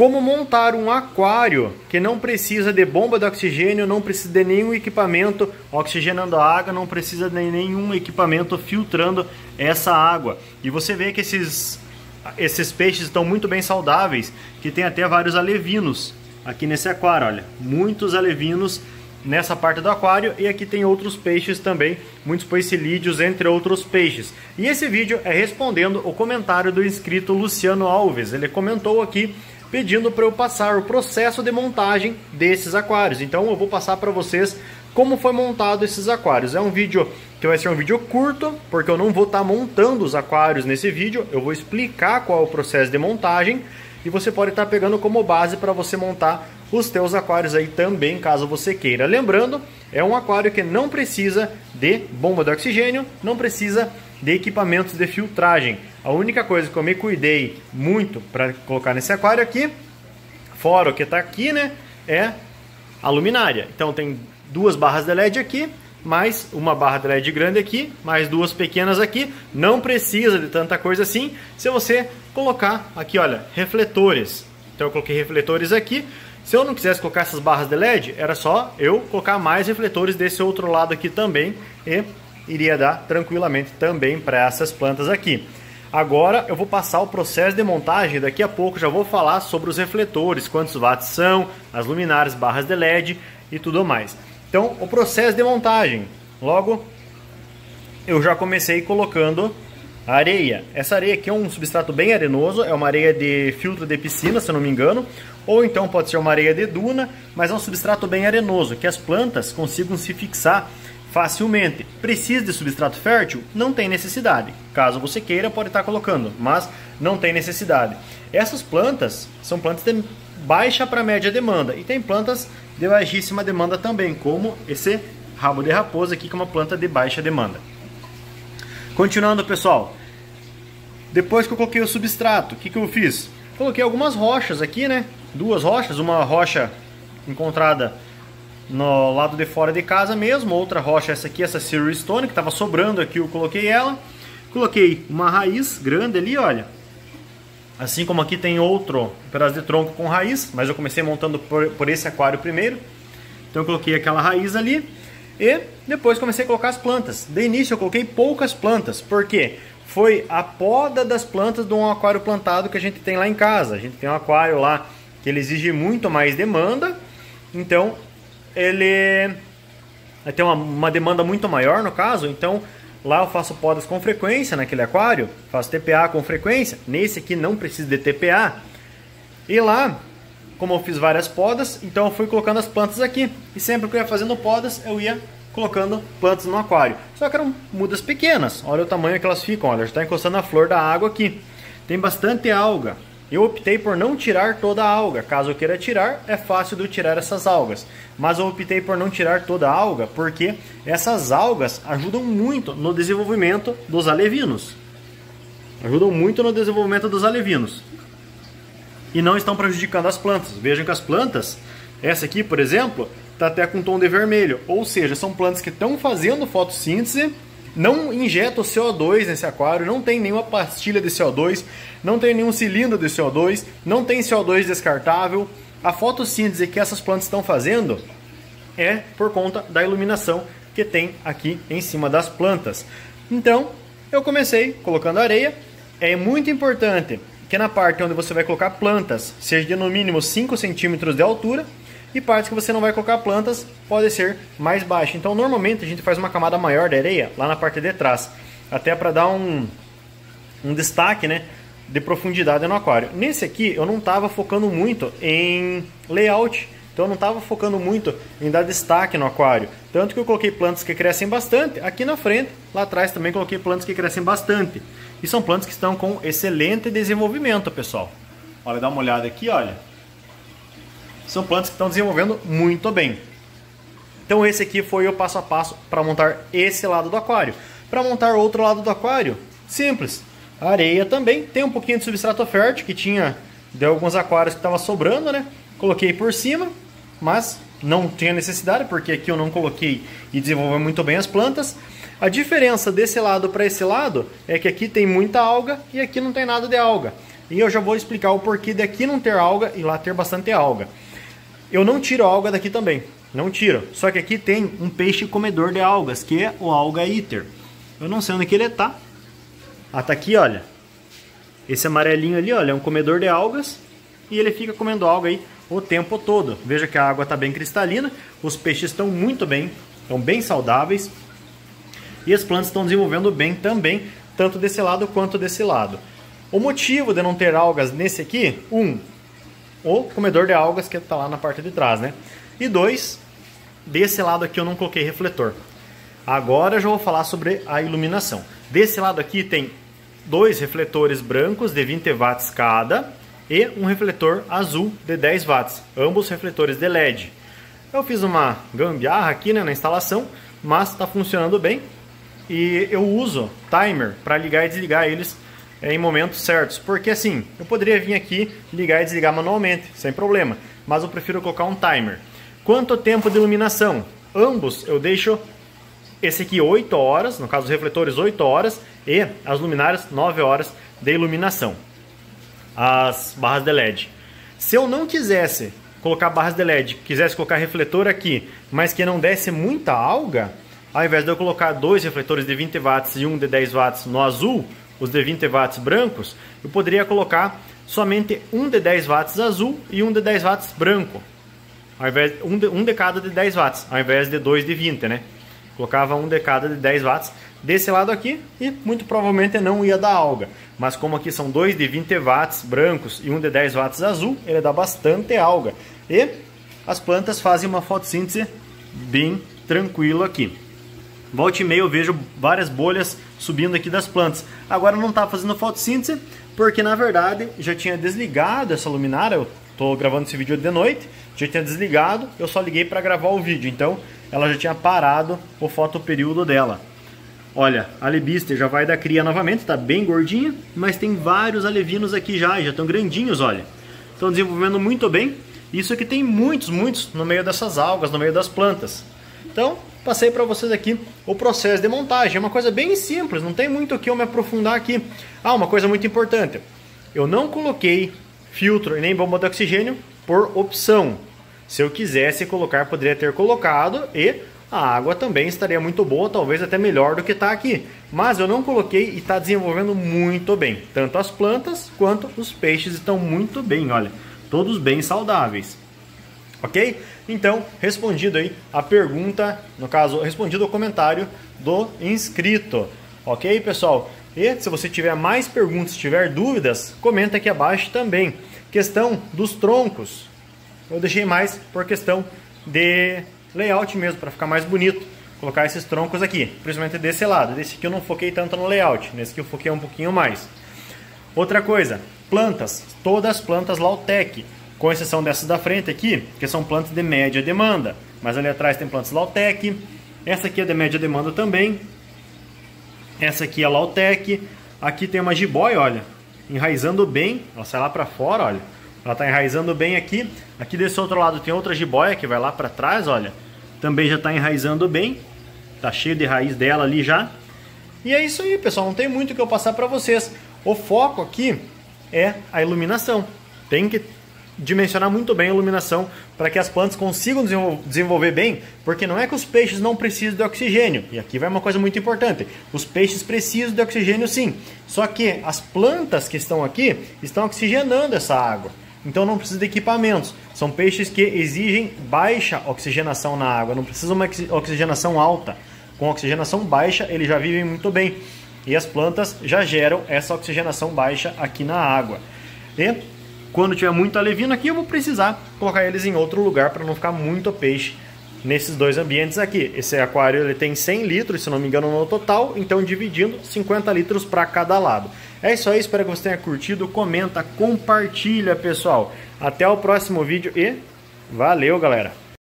Como montar um aquário que não precisa de bomba de oxigênio, não precisa de nenhum equipamento oxigenando a água, não precisa de nenhum equipamento filtrando essa água. E você vê que esses peixes estão muito bem saudáveis, que tem até vários alevinos aqui nesse aquário, olha, muitos alevinos nessa parte do aquário, e aqui tem outros peixes também, muitos poecilídeos, entre outros peixes. E esse vídeo é respondendo o comentário do inscrito Luciano Alves. Ele comentou aqui pedindo para eu passar o processo de montagem desses aquários. Então eu vou passar para vocês como foi montado esses aquários. É um vídeo que vai ser um vídeo curto, porque eu não vou estar montando os aquários nesse vídeo. Eu vou explicar qual é o processo de montagem e você pode estar pegando como base para você montar os teus aquários aí também, caso você queira. Lembrando, é um aquário que não precisa de bomba de oxigênio, não precisa de equipamentos de filtragem. A única coisa que eu me cuidei muito para colocar nesse aquário aqui, fora o que está aqui, né, é a luminária. Então tem duas barras de LED aqui, mais uma barra de LED grande aqui, mais duas pequenas aqui. Não precisa de tanta coisa assim se você colocar aqui, olha, refletores. Então eu coloquei refletores aqui. Se eu não quisesse colocar essas barras de LED, era só eu colocar mais refletores desse outro lado aqui também, e iria dar tranquilamente também para essas plantas aqui. Agora eu vou passar o processo de montagem. Daqui a pouco já vou falar sobre os refletores, quantos watts são, as luminárias, barras de LED e tudo mais. Então, o processo de montagem. Logo, eu já comecei colocando a areia. Essa areia aqui é um substrato bem arenoso, é uma areia de filtro de piscina, se eu não me engano, ou então pode ser uma areia de duna, mas é um substrato bem arenoso, que as plantas consigam se fixar facilmente. Precisa de substrato fértil? Não tem necessidade. Caso você queira, pode estar colocando, mas não tem necessidade. Essas plantas são plantas de baixa para média demanda, e tem plantas de baixíssima demanda também, como esse rabo de raposa aqui, que é uma planta de baixa demanda. Continuando, pessoal, depois que eu coloquei o substrato, o que eu fiz? Coloquei algumas rochas aqui, né? Duas rochas, uma rocha encontrada no lado de fora de casa mesmo, outra rocha, essa aqui, essa Silver Stone, que estava sobrando aqui, eu coloquei ela. Coloquei uma raiz grande ali, olha. Assim como aqui tem outro pedaço de tronco com raiz, mas eu comecei montando por esse aquário primeiro. Então eu coloquei aquela raiz ali e depois comecei a colocar as plantas. De início eu coloquei poucas plantas, porque foi a poda das plantas de um aquário plantado que a gente tem lá em casa. A gente tem um aquário lá que ele exige muito mais demanda, então ele tem uma demanda muito maior no caso, então lá eu faço podas com frequência naquele aquário, faço TPA com frequência. Nesse aqui não precisa de TPA. E lá, como eu fiz várias podas, então eu fui colocando as plantas aqui. E sempre que eu ia fazendo podas, eu ia colocando plantas no aquário. Só que eram mudas pequenas. Olha o tamanho que elas ficam, olha, já está encostando a flor da água aqui. Tem bastante alga. Eu optei por não tirar toda a alga. Caso eu queira tirar, é fácil de eu tirar essas algas. Mas eu optei por não tirar toda a alga, porque essas algas ajudam muito no desenvolvimento dos alevinos. Ajudam muito no desenvolvimento dos alevinos. E não estão prejudicando as plantas. Vejam que as plantas, essa aqui, por exemplo, está até com tom de vermelho. Ou seja, são plantas que estão fazendo fotossíntese, não injetam CO2 nesse aquário, não tem nenhuma pastilha de CO2, não tem nenhum cilindro de CO2, não tem CO2 descartável. A fotossíntese que essas plantas estão fazendo é por conta da iluminação que tem aqui em cima das plantas. Então, eu comecei colocando areia. É muito importante que na parte onde você vai colocar plantas seja de no mínimo 5 centímetros de altura, e partes que você não vai colocar plantas pode ser mais baixa. Então normalmente a gente faz uma camada maior de areia lá na parte de trás, até para dar um destaque, né, de profundidade no aquário. Nesse aqui eu não estava focando muito em layout, então eu não estava focando muito em dar destaque no aquário. Tanto que eu coloquei plantas que crescem bastante aqui na frente, lá atrás também coloquei plantas que crescem bastante. E são plantas que estão com excelente desenvolvimento, pessoal. Olha, dá uma olhada aqui, olha. São plantas que estão desenvolvendo muito bem. Então esse aqui foi o passo a passo para montar esse lado do aquário. Para montar outro lado do aquário, simples. A areia também, tem um pouquinho de substrato fértil que tinha de alguns aquários que estava sobrando, né? Coloquei por cima, mas não tinha necessidade, porque aqui eu não coloquei e desenvolveu muito bem as plantas. A diferença desse lado para esse lado é que aqui tem muita alga e aqui não tem nada de alga. E eu já vou explicar o porquê daqui não ter alga e lá ter bastante alga. Eu não tiro a alga daqui também, não tiro. Só que aqui tem um peixe comedor de algas, que é o alga eater. Eu não sei onde que ele tá. Ah, tá aqui, olha. Esse amarelinho ali, olha, é um comedor de algas. E ele fica comendo alga aí o tempo todo. Veja que a água está bem cristalina. Os peixes estão muito bem, estão bem saudáveis. E as plantas estão desenvolvendo bem também, tanto desse lado quanto desse lado. O motivo de não ter algas nesse aqui, o comedor de algas que está lá na parte de trás, né? E 2, desse lado aqui eu não coloquei refletor. Agora eu já vou falar sobre a iluminação. Desse lado aqui tem 2 refletores brancos de 20 watts cada e um refletor azul de 10 watts, ambos refletores de LED. Eu fiz uma gambiarra aqui, né, na instalação, mas está funcionando bem. E eu uso timer para ligar e desligar eles em momentos certos, porque assim, eu poderia vir aqui ligar e desligar manualmente, sem problema, mas eu prefiro colocar um timer. Quanto tempo de iluminação? Ambos eu deixo esse aqui 8 horas, no caso os refletores 8 horas e as luminárias 9 horas de iluminação, as barras de LED. Se eu não quisesse colocar barras de LED, quisesse colocar refletor aqui, mas que não desse muita alga, ao invés de eu colocar 2 refletores de 20 watts e um de 10 watts no azul, os de 20 watts brancos, eu poderia colocar somente um de 10 watts azul e um de 10 watts branco. Ao invés, um de cada de 10 watts, ao invés de 2 de 20, né? Colocava um de cada de 10 watts desse lado aqui e muito provavelmente não ia dar alga. Mas como aqui são 2 de 20 watts brancos e um de 10 watts azul, ele dá bastante alga. E as plantas fazem uma fotossíntese bem tranquilo aqui. Volta e meia eu vejo várias bolhas subindo aqui das plantas. Agora não está fazendo fotossíntese porque na verdade já tinha desligado essa luminária. Eu estou gravando esse vídeo de noite, já tinha desligado, eu só liguei para gravar o vídeo. Então ela já tinha parado o fotoperíodo dela. Olha, a lebister já vai dar cria novamente, está bem gordinha, mas tem vários alevinos aqui já estão grandinhos, olha. Estão desenvolvendo muito bem. Isso aqui tem muitos no meio dessas algas, no meio das plantas. Então, passei para vocês aqui o processo de montagem. É uma coisa bem simples, não tem muito o que eu me aprofundar aqui. Ah, uma coisa muito importante. Eu não coloquei filtro e nem bomba de oxigênio por opção. Se eu quisesse colocar, poderia ter colocado e a água também estaria muito boa, talvez até melhor do que está aqui. Mas eu não coloquei e está desenvolvendo muito bem. Tanto as plantas quanto os peixes estão muito bem, olha. Todos bem saudáveis. Ok? Então, respondido aí a pergunta, no caso, respondido o comentário do inscrito. Ok, pessoal? E se você tiver mais perguntas, tiver dúvidas, comenta aqui abaixo também. Questão dos troncos. Eu deixei mais por questão de layout mesmo, para ficar mais bonito. Colocar esses troncos aqui, principalmente desse lado. Desse aqui eu não foquei tanto no layout, nesse aqui eu foquei um pouquinho mais. Outra coisa, plantas. Todas as plantas Lautec. Com exceção dessas da frente aqui, que são plantas de média demanda. Mas ali atrás tem plantas Lautec. Essa aqui é de média demanda também. Essa aqui é Lautec. Aqui tem uma jiboia, olha. Enraizando bem. Ela sai lá pra fora, olha. Ela está enraizando bem aqui. Aqui desse outro lado tem outra jiboia que vai lá para trás, olha. Também já está enraizando bem. Tá cheio de raiz dela ali já. E é isso aí, pessoal. Não tem muito o que eu passar para vocês. O foco aqui é a iluminação. Tem que dimensionar muito bem a iluminação para que as plantas consigam desenvolver bem, porque não é que os peixes não precisam de oxigênio, e aqui vai uma coisa muito importante, os peixes precisam de oxigênio sim, só que as plantas que estão aqui estão oxigenando essa água, então não precisa de equipamentos, são peixes que exigem baixa oxigenação na água, não precisa uma oxigenação alta, com oxigenação baixa eles já vivem muito bem, e as plantas já geram essa oxigenação baixa aqui na água. E quando tiver muito alevino aqui, eu vou precisar colocar eles em outro lugar para não ficar muito peixe nesses dois ambientes aqui. Esse aquário ele tem 100 litros, se não me engano, no total, então dividindo 50 litros para cada lado. É isso aí, espero que você tenha curtido, comenta, compartilha, pessoal. Até o próximo vídeo e valeu, galera!